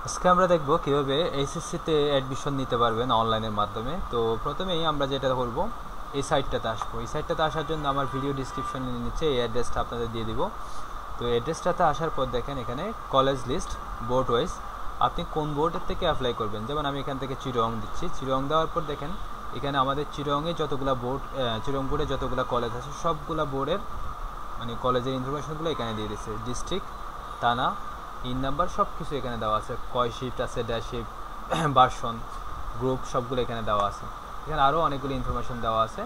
আজকে আমরা দেখব কিভাবে এইচএসসিতে অ্যাডমিশন নিতে পারবেন অনলাইনের মাধ্যমে। তো প্রথমেই আমরা যেটা করব, এই সাইটটাতে আসবো। এই সাইটটাতে আসার জন্য আমার ভিডিও ডিসক্রিপশনের নিচে এই অ্যাড্রেসটা আপনাদের দিয়ে দিব। তো অ্যাড্রেসটাতে আসার পর দেখেন এখানে কলেজ লিস্ট বোর্ড ওয়াইজ আপনি কোন বোর্ডের থেকে অ্যাপ্লাই করবেন। যেমন আমি এখান থেকে চিটগং দিচ্ছি। চিটগং দেওয়ার পর দেখেন এখানে আমাদের চিটগংয়ে যতগুলো বোর্ড, চিটগং বোর্ডে যতগুলো কলেজ আছে সবগুলো বোর্ডের মানে কলেজের ইনফরমেশনগুলো এখানে দিয়ে দিচ্ছে। ডিস্ট্রিক্ট, থানা, ইন নাম্বার সব কিছু এখানে দেওয়া আছে। কয় শিফট আছে, ড্যাশ শিফট, ভার্সন, গ্রুপ সবগুলো এখানে দেওয়া আছে। এখানে আরও অনেকগুলো ইনফরমেশন দেওয়া আছে।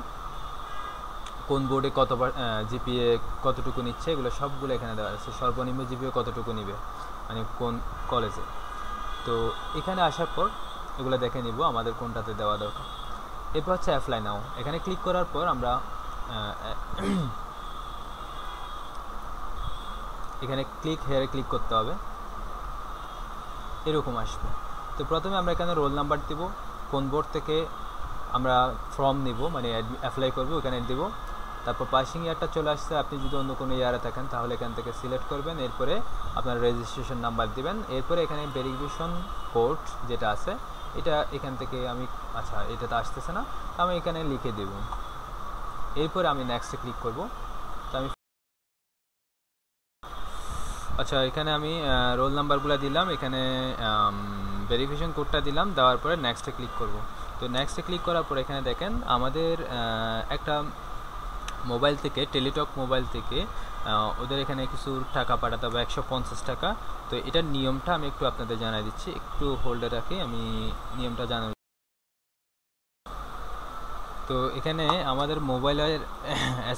কোন বোর্ডে কতবার জিপিএ কতটুকু নিচ্ছে এগুলো সবগুলো এখানে দেওয়া আছে। সর্বনিম্ন জিপিএ কতটুকু নিবে মানে কোন কলেজে। তো এখানে আসার পর এগুলো দেখে নিব আমাদের কোনটাতে দেওয়া দরকার। এরপর হচ্ছে অ্যাপ্লাই নাও। এখানে ক্লিক করার পর আমরা এখানে ক্লিক হেয়ারে ক্লিক করতে হবে, এরকম আসবে। তো প্রথমে আমরা এখানে রোল নাম্বার দিব, কোন বোর্ড থেকে আমরা ফর্ম নিব মানে অ্যাপ্লাই করব ওখানে দিব। তারপর পাসিং ইয়ারটা চলে আসছে। আপনি যদি অন্য কোনো ইয়ারে থাকেন তাহলে এখান থেকে সিলেক্ট করবেন। এরপরে আপনার রেজিস্ট্রেশন নাম্বার দিবেন। এরপরে এখানে ভেরিফিকেশন কোড যেটা আছে এটা এখান থেকে আমি এটাতে আসতেছে না, আমি এখানে লিখে দেব। এরপরে আমি নেক্সটে ক্লিক করব। তো আমি এখানে আমি রোল নাম্বারগুলো দিলাম, এখানে ভেরিফিকেশন কোডটা দিলাম, দেওয়ার পরে নেক্সটে ক্লিক করব। তো নেক্সটে ক্লিক করার পর এখানে দেখেন আমাদের একটা মোবাইল থেকে, টেলিটক মোবাইল থেকে ওদের এখানে কিছু টাকা পাঠাতে হবে, 150 টাকা। তো এটার নিয়মটা আমি একটু আপনাদের জানাই দিচ্ছি, একটু হোল্ডে রাখি, আমি নিয়মটা জানাই। তো এখানে আমাদের মোবাইলের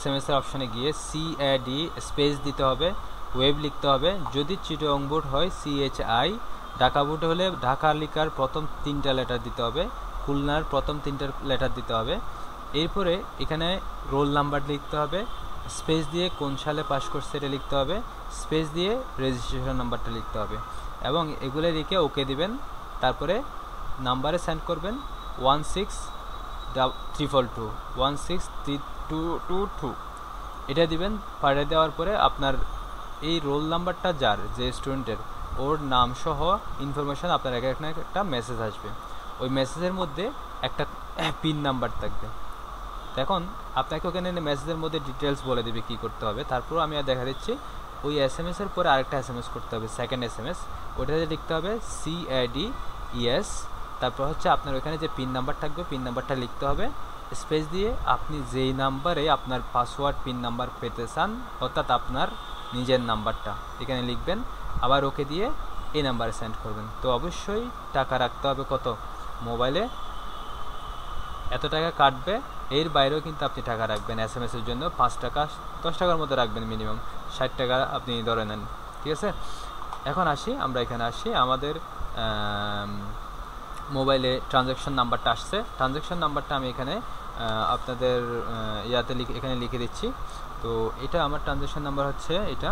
SMS এর অপশনে গিয়ে CAD স্পেস দিতে হবে, ওয়েব লিখতে হবে। যদি চিটগং বোর্ড হয় CHI, ঢাকা বোর্ড হলে ঢাকা লিখার প্রথম 3টা লেটার দিতে হবে, খুলনার প্রথম 3টা লেটার দিতে হবে। এরপরে এখানে রোল নাম্বার লিখতে হবে, স্পেস দিয়ে কোন সালে পাস করছে এটা লিখতে হবে, স্পেস দিয়ে রেজিস্ট্রেশন নাম্বারটা লিখতে হবে এবং এগুলো লিখে ওকে দিবেন। তারপরে নাম্বারে সেন্ড করবেন 16322 এটা দিবেন। পাঠিয়ে দেওয়ার পরে আপনার এই রোল নাম্বারটা যার, যে স্টুডেন্টের, ওর নাম সহ ইনফরমেশান আপনার একটা মেসেজ আসবে। ওই মেসেজের মধ্যে একটা পিন নাম্বার থাকবে। এখন আপনাকে ওখানে মেসেজের মধ্যে ডিটেলস বলে দেবে কী করতে হবে। তারপর আমি আর দেখা দিচ্ছি ওই SMS এর পরে আরেকটা SMS করতে হবে, সেকেন্ড SMS। ওইটাতে লিখতে হবে CADES। তারপর হচ্ছে আপনার ওখানে যে পিন নাম্বার থাকবে পিন নাম্বারটা লিখতে হবে, স্পেস দিয়ে আপনি যেই নাম্বারে আপনার পাসওয়ার্ড পিন নাম্বার পেতে চান অর্থাৎ আপনার নিজের নাম্বারটা এখানে লিখবেন, আবার ওকে দিয়ে এই নাম্বারে সেন্ড করবেন। তো অবশ্যই টাকা রাখতে হবে কত, মোবাইলে এত টাকা কাটবে, এর বাইরেও কিন্তু আপনি টাকা রাখবেন। SMS এর জন্য 5 টাকা 10 টাকার মতো রাখবেন, মিনিমাম 60 টাকা আপনি ধরে নেন, ঠিক আছে। এখন আমরা এখানে আমাদের মোবাইলে ট্রানজ্যাকশন নাম্বারটা আসছে। ট্রানজ্যাকশন নাম্বারটা আমি এখানে আপনাদের এখানে লিখে দিচ্ছি। তো এটা আমার ট্রানজ্যাকশন নাম্বার হচ্ছে এটা।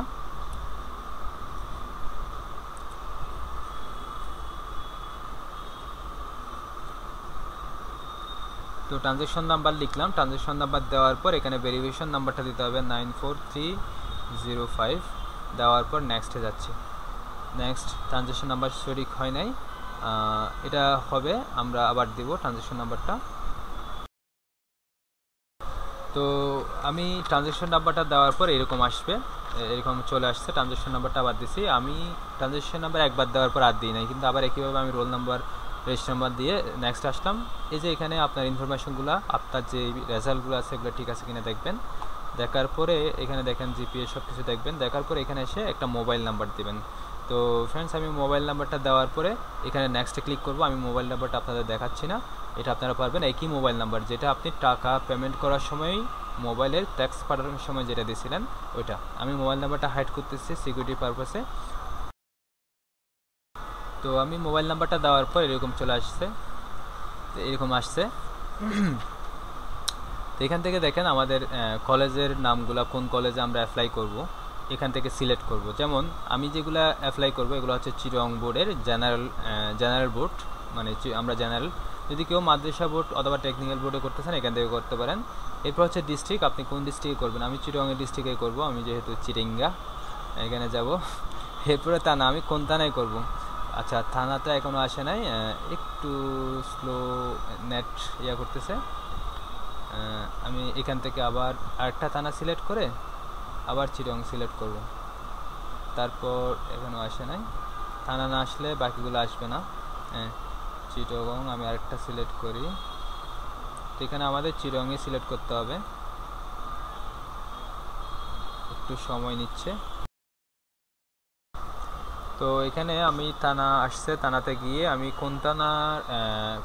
তো ট্রানজ্যাকশন নাম্বার লিখলাম। ট্রানজ্যাকশন নাম্বার দেওয়ার পর এখানে ভেরিফিকেশন নাম্বারটা দিতে হবে 94305, দেওয়ার পর নেক্সটে যাচ্ছে। নেক্সট, ট্রানজ্যাকশন নাম্বার সঠিক হয় নাই, এটা হবে, আমরা আবার দিব ট্রানজ্যাকশন নাম্বারটা। তো আমি ট্রানজ্যাকশন নাম্বারটা দেওয়ার পর এরকম আসবে, এরকম চলে আসছে। ট্রানজ্যাকশন নাম্বারটা আবার দিছি। আমি ট্রানজ্যাকশন নাম্বার একবার দেওয়ার পর আর দিই নাই, কিন্তু আবার একইভাবে আমি রোল নাম্বার, রেজিস্ট্রেশন নাম্বার দিয়ে নেক্সট আসলাম। এই যে এখানে আপনার ইনফরমেশনগুলো, আপনার যে রেজাল্টগুলো আছে এগুলো ঠিক আছে কিনা দেখবেন। দেখার পরে এখানে দেখেন জিপিএ সব কিছু দেখবেন। দেখার পরে এখানে এসে একটা মোবাইল নাম্বার দেবেন। তো ফ্রেন্ডস, আমি মোবাইল নাম্বারটা দেওয়ার পরে এখানে নেক্সটে ক্লিক করব। আমি মোবাইল নাম্বারটা আপনাদের দেখাচ্ছি না, এটা আপনারা পারবেন। একই মোবাইল নাম্বার যেটা আপনি টাকা পেমেন্ট করার সময় মোবাইলের ট্যাক্স পাঠানোর সময় যেটা দিয়েছিলেন ওইটা। আমি মোবাইল নাম্বারটা হাইড করতেছি সিকিউরিটি পারপাসে। তো আমি মোবাইল নাম্বারটা দেওয়ার পর এরকম চলে আসছে, এরকম আসছে। তো এখান থেকে দেখেন আমাদের কলেজের নামগুলো, কোন কলেজে আমরা অ্যাপ্লাই করব এখান থেকে সিলেক্ট করব। যেমন আমি যেগুলো অ্যাপ্লাই করব এগুলো হচ্ছে চিটগং বোর্ডের জেনারেল বোর্ড, মানে আমরা জেনারেল। যদি কেউ মাদ্রাসা বোর্ড অথবা টেকনিক্যাল বোর্ডে করতে চান এখান থেকে করতে পারেন। এরপর হচ্ছে ডিস্ট্রিক্ট, আপনি কোন ডিস্ট্রিক্টে করবেন। আমি চিটগংয়ের ডিস্ট্রিক্টে করব, আমি যেহেতু চিটিঙ্গা এখানে যাব। এরপরে থানা, আমি কোন থানায় করব। আচ্ছা, থানাতে এখনো আসে নাই, একটু স্লো নেট করতেছে। আমি এখান থেকে আবার আরেকটা থানা সিলেক্ট করে আবার চিটং সিলেক্ট করব। তারপর এখনো আসে নাই, থানা না আসলে বাকিগুলো আসবে না। চিটগং আমি আরেকটা সিলেক্ট করি। এখানে আমাদের চিটংয়ে সিলেক্ট করতে হবে, একটু সময় নিচ্ছে। তো এখানে আমি থানা আসছে, থানাতে গিয়ে আমি কোন থানার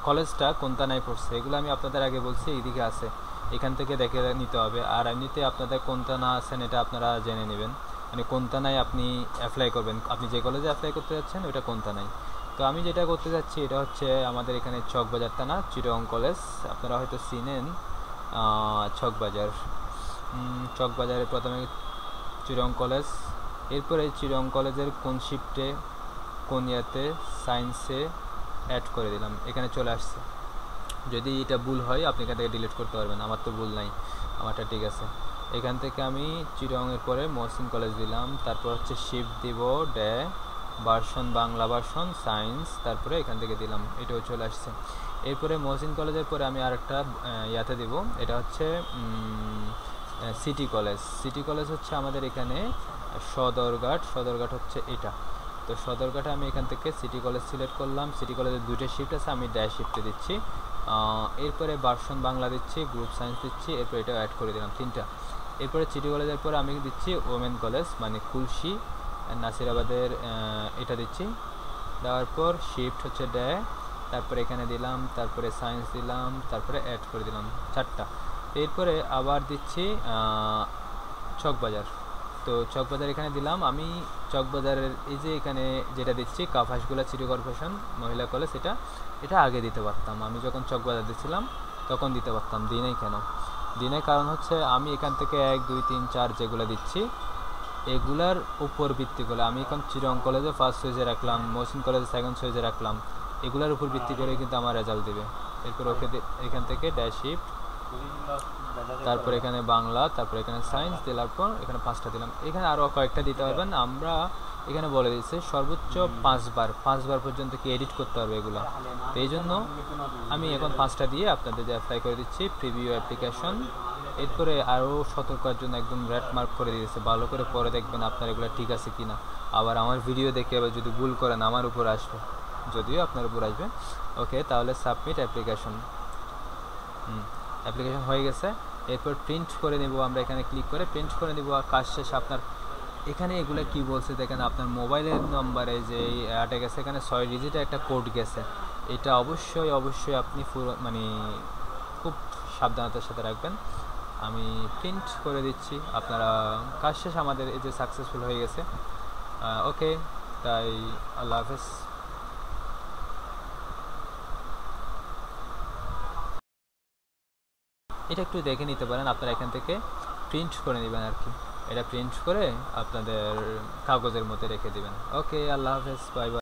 কলেজটা কোন থানায় পড়ছে এগুলো আমি আপনাদের আগে বলছি, এইদিকে আছে, এখান থেকে দেখে নিতে হবে। আর এমনিতে আপনাদের কোন থানা আছেন এটা আপনারা জেনে নেবেন, মানে কোন থানায় আপনি অ্যাপ্লাই করবেন, আপনি যে কলেজে অ্যাপ্লাই করতে যাচ্ছেন ওইটা কোন থানায়। তো আমি যেটা করতে যাচ্ছি এটা হচ্ছে আমাদের এখানে চকবাজার থানা, চিটং কলেজ, আপনারা হয়তো চিনেন চকবাজার। চকবাজারে প্রথমে চিটং কলেজ, এরপরে চিটং কলেজের কোন শিফটে কোন ইয়াতে সায়েন্সে অ্যাড করে দিলাম, এখানে চলে আসছে। যদি এটা ভুল হয় আপনি এখান থেকে ডিলিট করতে পারবেন, আমার তো ভুল নাই, আমারটা ঠিক আছে। এখান থেকে আমি চিটংয়ের পরে মহসিন কলেজ দিলাম, তারপর হচ্ছে শিফট দিব day version Bangla version science, তারপরে এখান থেকে দিলাম, এটাও চলে আসছে। এরপরে মহসিন কলেজের পরে আমি আরেকটা ইয়াতে দিব, এটা হচ্ছে সিটি কলেজ। সিটি কলেজ হচ্ছে আমাদের এখানে সদরঘাট হচ্ছে এটা। তো সদরঘাটে আমি এখান থেকে সিটি কলেজ সিলেক্ট করলাম। সিটি কলেজের দুইটা শিফট আছে, আমি ড্যাশ শিফটে দিচ্ছি। এরপরে ভার্সন বাংলা দিচ্ছি, গ্রুপ সায়েন্স দিচ্ছি, এরপর এটাও অ্যাড করে দিলাম, তিনটা। এরপরে সিটি কলেজের পরে আমি দিচ্ছি ওমেন কলেজ, মানে খুলশি নাসিরাবাদের, এটা দিচ্ছি। দেওয়ার পর শিফট হচ্ছে ডে, তারপরে এখানে দিলাম, তারপরে সায়েন্স দিলাম, তারপরে অ্যাড করে দিলাম, চারটা। এরপরে আবার দিচ্ছি চকবাজার। তো চকবাজার এখানে দিলাম আমি। চকবাজারের এই যে এখানে যেটা দিচ্ছি কাফাসগুলা সিটি কর্পোরেশন মহিলা কলেজ, এটা আগে দিতে পারতাম, আমি যখন চকবাজার দিচ্ছিলাম তখন দিতে পারতাম, দিই নাই কেন? দিই নাই কারণ হচ্ছে আমি এখান থেকে 1 2 3 4 যেগুলো দিচ্ছি এগুলার উপর ভিত্তি করে আমি এখন চিটং কলেজে ফার্স্ট চয়েসে রাখলাম, মহসিন কলেজে সেকেন্ড চয়েসে রাখলাম, এগুলার উপর ভিত্তি করে কিন্তু আমার রেজাল্ট দেবে। এরপর ওকে এখান থেকে ড্যাশ শিফট, তারপর এখানে বাংলা, তারপর এখানে সায়েন্স দেওয়ার পর এখানে 5টা দিলাম। এখানে আরও কয়েকটা দিতে পারবেন, আমরা এখানে বলে দিচ্ছে সর্বোচ্চ 5বার পর্যন্ত কি এডিট করতে পারবে এগুলো। তো এই জন্য আমি এখন 5টা দিয়ে আপনাদের যে অ্যাপ্লাই করে দিচ্ছি প্রিভিউ অ্যাপ্লিকেশন। এরপরে আরও সতর্কের জন্য একদম রেড মার্ক করে দিয়েছে, ভালো করে পরে দেখবেন আপনার এগুলো ঠিক আছে কি না। আবার আমার ভিডিও দেখে আবার যদি ভুল করেন আমার উপর আসবে, যদিও আপনার উপর আসবে। ওকে, তাহলে সাবমিট অ্যাপ্লিকেশন। অ্যাপ্লিকেশন হয়ে গেছে। এরপর প্রিন্ট করে নেব, আমরা এখানে ক্লিক করে প্রিন্ট করে নেব। আর কাজ শেষে আপনার এখানে এগুলো কি বলছে দেখেন, আপনার মোবাইলের নম্বরে যে অ্যাডে গেছে এখানে 6 ডিজিটের একটা কোড গেছে, এটা অবশ্যই আপনি মানে খুব সাবধানতার সাথে রাখবেন। আমি প্রিন্ট করে দিচ্ছি, আপনারা কাজ শেষ আমাদের এই যে সাকসেসফুল হয়ে গেছে। ওকে, তাই আল্লাহ হাফেজ। এটা একটু দেখে নিতে পারেন, আপনারা এখান থেকে প্রিন্ট করে নেবেন আর কি, এটা প্রিন্ট করে আপনাদের কাগজের মধ্যে রেখে দিবেন। ওকে, আল্লাহ হাফেজ, বাই বাই।